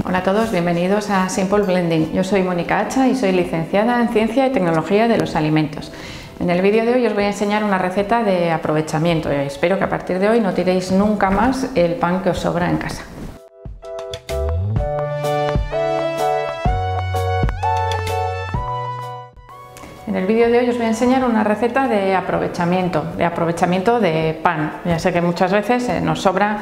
Hola a todos, bienvenidos a Simple Blending. Yo soy Mónica Hacha y soy licenciada en Ciencia y Tecnología de los Alimentos. En el vídeo de hoy os voy a enseñar una receta de aprovechamiento. Espero que a partir de hoy no tiréis nunca más el pan que os sobra en casa. En el vídeo de hoy os voy a enseñar una receta de aprovechamiento de pan. Ya sé que muchas veces nos sobra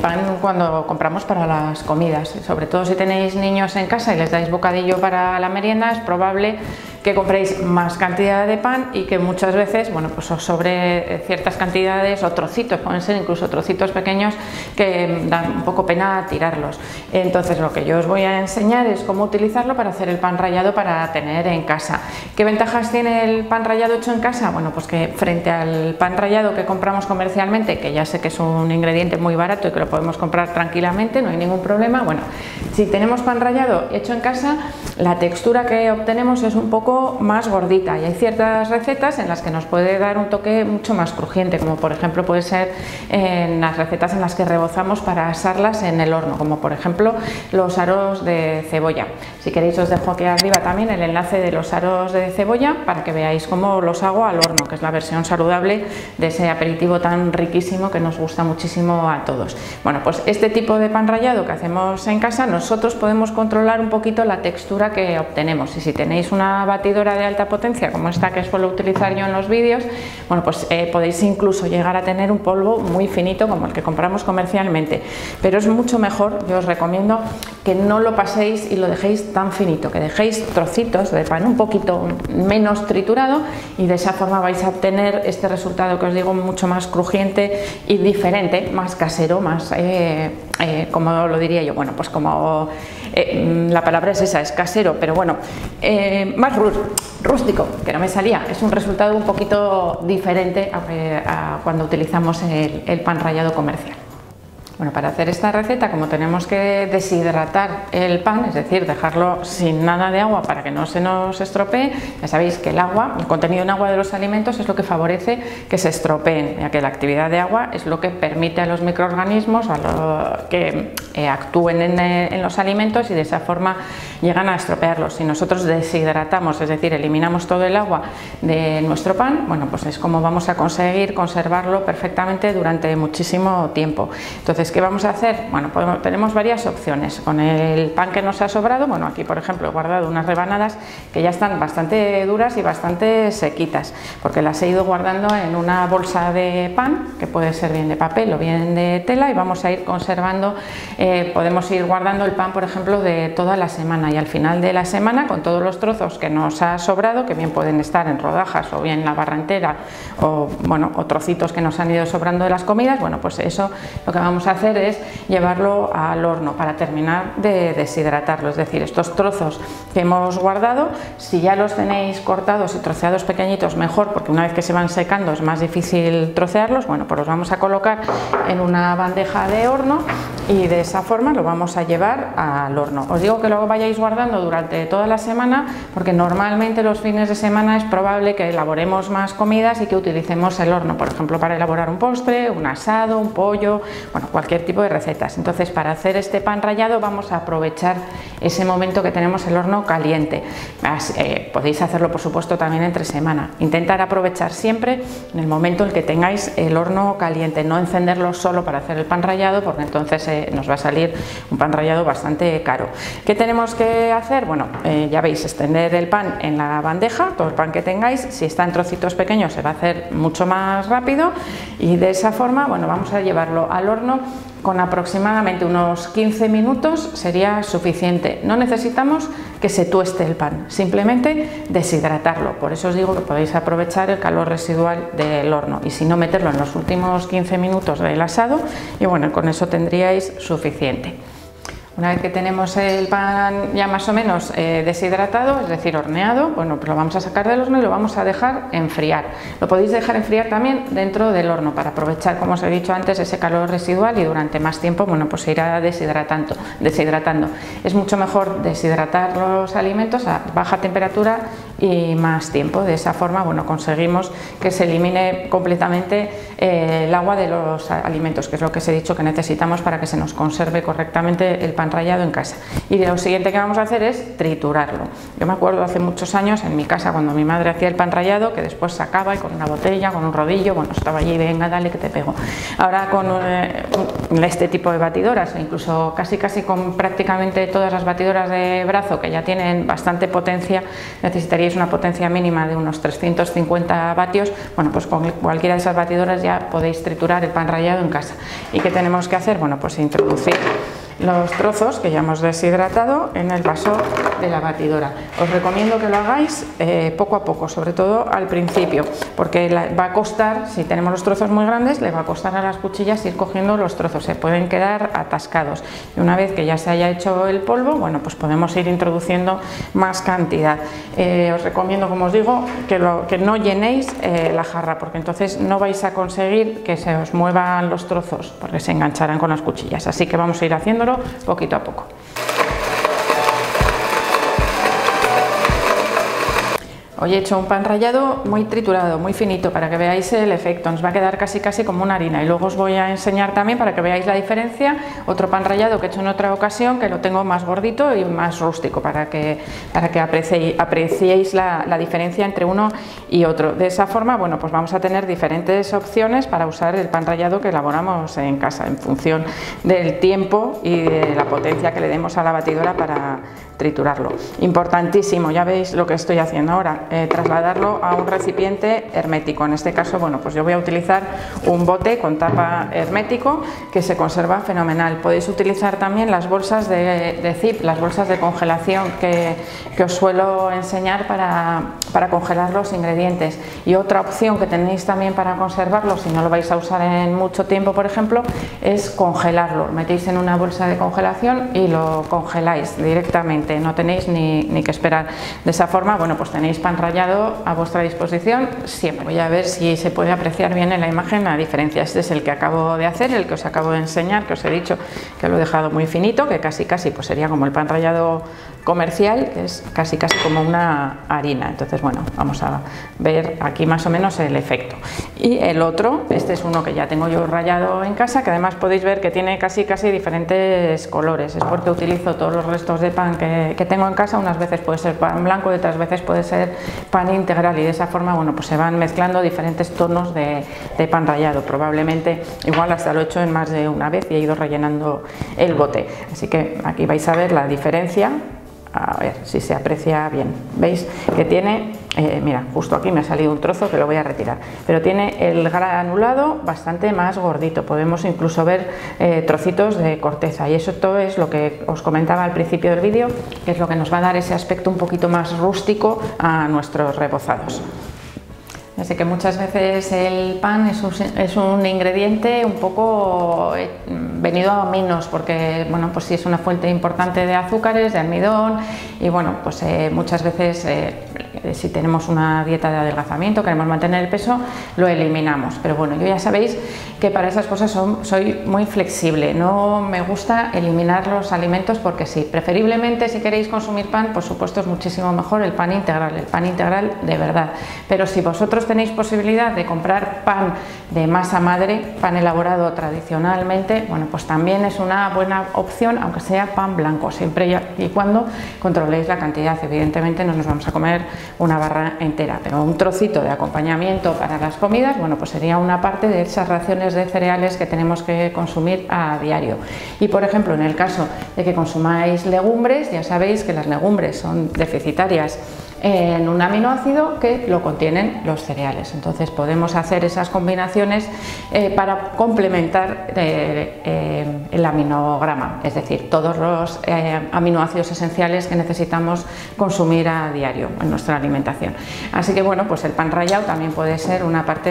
pan cuando compramos para las comidas, sobre todo si tenéis niños en casa y les dais bocadillo para la merienda, es probable que compréis más cantidad de pan y que muchas veces, bueno, pues os sobre ciertas cantidades o trocitos, pueden ser incluso trocitos pequeños que dan un poco pena tirarlos. Entonces lo que yo os voy a enseñar es cómo utilizarlo para hacer el pan rallado para tener en casa. ¿Qué ventajas tiene el pan rallado hecho en casa? Bueno, pues que frente al pan rallado que compramos comercialmente, que ya sé que es un ingrediente muy barato y que lo podemos comprar tranquilamente, no hay ningún problema. Bueno, si tenemos pan rallado hecho en casa, la textura que obtenemos es un poco más gordita y hay ciertas recetas en las que nos puede dar un toque mucho más crujiente, como por ejemplo puede ser en las recetas en las que rebozamos para asarlas en el horno, como por ejemplo los aros de cebolla. Si queréis os dejo aquí arriba también el enlace de los aros de cebolla para que veáis cómo los hago al horno, que es la versión saludable de ese aperitivo tan riquísimo que nos gusta muchísimo a todos. Bueno, pues este tipo de pan rallado que hacemos en casa, nosotros podemos controlar un poquito la textura que obtenemos, y si tenéis una batidora de alta potencia como esta que suelo utilizar yo en los vídeos, bueno, pues podéis incluso llegar a tener un polvo muy finito como el que compramos comercialmente, pero es mucho mejor, yo os recomiendo que no lo paséis y lo dejéis tan finito, que dejéis trocitos de pan un poquito menos triturado, y de esa forma vais a obtener este resultado que os digo mucho más crujiente y diferente, más casero, más como lo diría yo, bueno, pues como la palabra es esa, es casero, pero bueno, más rústico, que no me salía. Es un resultado un poquito diferente a cuando utilizamos el pan rallado comercial. Bueno, para hacer esta receta, como tenemos que deshidratar el pan, es decir, dejarlo sin nada de agua para que no se nos estropee, ya sabéis que el agua, el contenido en agua de los alimentos es lo que favorece que se estropeen, ya que la actividad de agua es lo que permite a los microorganismos que actúen en los alimentos y de esa forma llegan a estropearlos. Si nosotros deshidratamos, es decir, eliminamos todo el agua de nuestro pan, bueno, pues es como vamos a conseguir conservarlo perfectamente durante muchísimo tiempo. Entonces, ¿qué vamos a hacer? Bueno, pues tenemos varias opciones. Con el pan que nos ha sobrado, bueno, aquí por ejemplo he guardado unas rebanadas que ya están bastante duras y bastante sequitas, porque las he ido guardando en una bolsa de pan, que puede ser bien de papel o bien de tela, y vamos a ir conservando, podemos ir guardando el pan, por ejemplo, de toda la semana, y al final de la semana, con todos los trozos que nos ha sobrado, que bien pueden estar en rodajas o bien la barra entera, o bueno, o trocitos que nos han ido sobrando de las comidas, bueno, pues eso lo que vamos a hacer es llevarlo al horno para terminar de deshidratarlo, es decir, estos trozos que hemos guardado, si ya los tenéis cortados y troceados pequeñitos, mejor, porque una vez que se van secando es más difícil trocearlos. Bueno, pues los vamos a colocar en una bandeja de horno y de esa forma lo vamos a llevar al horno. Os digo que lo vayáis guardando durante toda la semana, porque normalmente los fines de semana es probable que elaboremos más comidas y que utilicemos el horno, por ejemplo, para elaborar un postre, un asado, un pollo, bueno, cualquier tipo de recetas. Entonces, para hacer este pan rallado vamos a aprovechar ese momento que tenemos el horno caliente. Podéis hacerlo, por supuesto, también entre semana. Intentar aprovechar siempre en el momento en el que tengáis el horno caliente, no encenderlo solo para hacer el pan rallado, porque entonces nos va a salir un pan rallado bastante caro. ¿Qué tenemos que hacer? Bueno, ya veis, extender el pan en la bandeja, todo el pan que tengáis. Si está en trocitos pequeños se va a hacer mucho más rápido, y de esa forma, bueno, vamos a llevarlo al horno con aproximadamente unos 15 minutos sería suficiente. No necesitamos que se tueste el pan, simplemente deshidratarlo. Por eso os digo que podéis aprovechar el calor residual del horno, y si no, meterlo en los últimos 15 minutos del asado, y bueno, con eso tendríais suficiente. Una vez que tenemos el pan ya más o menos deshidratado, es decir, horneado, bueno, pues lo vamos a sacar del horno y lo vamos a dejar enfriar. Lo podéis dejar enfriar también dentro del horno para aprovechar, como os he dicho antes, ese calor residual, y durante más tiempo, bueno, pues se irá deshidratando. Es mucho mejor deshidratar los alimentos a baja temperatura y más tiempo. De esa forma, bueno, conseguimos que se elimine completamente el agua de los alimentos, que es lo que os he dicho que necesitamos para que se nos conserve correctamente el pan rallado en casa. Y lo siguiente que vamos a hacer es triturarlo. Yo me acuerdo hace muchos años en mi casa cuando mi madre hacía el pan rallado, que después sacaba y con una botella, con un rodillo, bueno, estaba allí, venga, dale que te pego. Ahora con este tipo de batidoras, incluso casi con prácticamente todas las batidoras de brazo que ya tienen bastante potencia, necesitaríais una potencia mínima de unos 350 vatios, bueno, pues con cualquiera de esas batidoras ya podéis triturar el pan rallado en casa. ¿Y qué tenemos que hacer? Bueno, pues introducir los trozos que ya hemos deshidratado en el vaso de la batidora. Os recomiendo que lo hagáis poco a poco, sobre todo al principio, porque va a costar, si tenemos los trozos muy grandes, le va a costar a las cuchillas ir cogiendo los trozos, se pueden quedar atascados, y una vez que ya se haya hecho el polvo, bueno, pues podemos ir introduciendo más cantidad. Os recomiendo, como os digo, que no llenéis la jarra, porque entonces no vais a conseguir que se os muevan los trozos, porque se engancharán con las cuchillas, así que vamos a ir haciéndolo poquito a poco. Hoy he hecho un pan rallado muy triturado, muy finito, para que veáis el efecto. Nos va a quedar casi como una harina, y luego os voy a enseñar también, para que veáis la diferencia, otro pan rallado que he hecho en otra ocasión, que lo tengo más gordito y más rústico, para que apreciéis la diferencia entre uno y otro. De esa forma, bueno, pues vamos a tener diferentes opciones para usar el pan rallado que elaboramos en casa, en función del tiempo y de la potencia que le demos a la batidora para triturarlo. Importantísimo, ya veis lo que estoy haciendo ahora, trasladarlo a un recipiente hermético. En este caso, bueno, pues yo voy a utilizar un bote con tapa hermético que se conserva fenomenal. Podéis utilizar también las bolsas de zip, las bolsas de congelación que os suelo enseñar para congelar los ingredientes. Y otra opción que tenéis también para conservarlo, si no lo vais a usar en mucho tiempo, por ejemplo, es congelarlo. Lo metéis en una bolsa de congelación y lo congeláis directamente, no tenéis ni que esperar. De esa forma, bueno, pues tenéis pan rallado a vuestra disposición siempre. Voy a ver si se puede apreciar bien en la imagen la diferencia. Este es el que acabo de hacer, el que os acabo de enseñar, que os he dicho que lo he dejado muy finito, que casi pues sería como el pan rallado comercial, que es casi como una harina. Entonces, bueno, vamos a ver aquí más o menos el efecto. Y el otro, este es uno que ya tengo yo rallado en casa, que además podéis ver que tiene casi diferentes colores. Es porque utilizo todos los restos de pan que tengo en casa. Unas veces puede ser pan blanco y otras veces puede ser pan integral, y de esa forma, bueno, pues se van mezclando diferentes tonos de pan rallado. Probablemente igual hasta lo he hecho en más de una vez y he ido rellenando el bote. Así que aquí vais a ver la diferencia. A ver si se aprecia bien. Veis que tiene, mira, justo aquí me ha salido un trozo que lo voy a retirar, pero tiene el granulado bastante más gordito. Podemos incluso ver trocitos de corteza, y eso todo es lo que os comentaba al principio del vídeo, que es lo que nos va a dar ese aspecto un poquito más rústico a nuestros rebozados. Así que muchas veces el pan es un ingrediente un poco venido a menos, porque, bueno, pues sí es una fuente importante de azúcares, de almidón, y bueno, pues muchas veces si tenemos una dieta de adelgazamiento, queremos mantener el peso, lo eliminamos. Pero bueno, yo ya sabéis que para esas cosas soy muy flexible, no me gusta eliminar los alimentos porque sí. Preferiblemente, si queréis consumir pan, por supuesto es muchísimo mejor el pan integral de verdad. Pero si vosotros tenéis posibilidad de comprar pan de masa madre, pan elaborado tradicionalmente, bueno, pues también es una buena opción, aunque sea pan blanco, siempre y cuando controléis la cantidad. Evidentemente no nos vamos a comer una barra entera, pero un trocito de acompañamiento para las comidas, bueno, pues sería una parte de esas raciones de cereales que tenemos que consumir a diario. Y por ejemplo, en el caso de que consumáis legumbres, ya sabéis que las legumbres son deficitarias en un aminoácido que lo contienen los cereales. Entonces podemos hacer esas combinaciones para complementar el aminograma, es decir, todos los aminoácidos esenciales que necesitamos consumir a diario en nuestra alimentación. Así que bueno, pues el pan rallado también puede ser una parte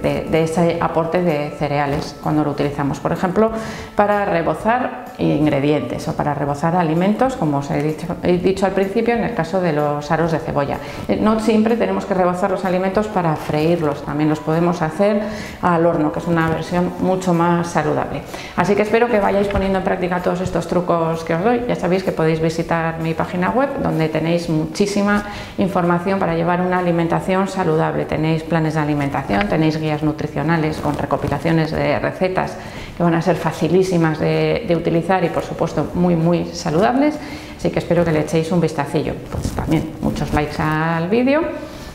de ese aporte de cereales cuando lo utilizamos, por ejemplo, para rebozar ingredientes o para rebozar alimentos, como os he dicho al principio, en el caso de los aros de cebolla. No siempre tenemos que rebozar los alimentos para freírlos, también los podemos hacer al horno, que es una versión mucho más saludable. Así que espero que vayáis poniendo en práctica todos estos trucos que os doy. Ya sabéis que podéis visitar mi página web, donde tenéis muchísima información para llevar una alimentación saludable. Tenéis planes de alimentación, tenéis guías nutricionales con recopilaciones de recetas que van a ser facilísimas de utilizar y por supuesto muy saludables, así que espero que le echéis un vistacillo. Pues también muchos likes al vídeo,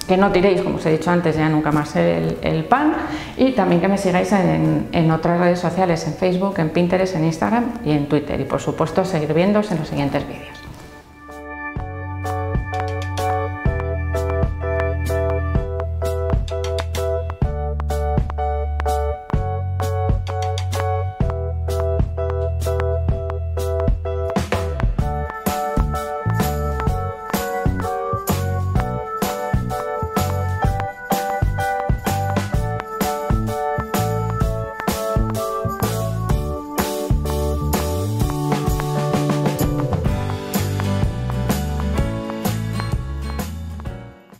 que no tiréis, como os he dicho antes, ya nunca más el pan, y también que me sigáis en otras redes sociales, en Facebook, en Pinterest, en Instagram y en Twitter, y por supuesto seguir viéndoos en los siguientes vídeos.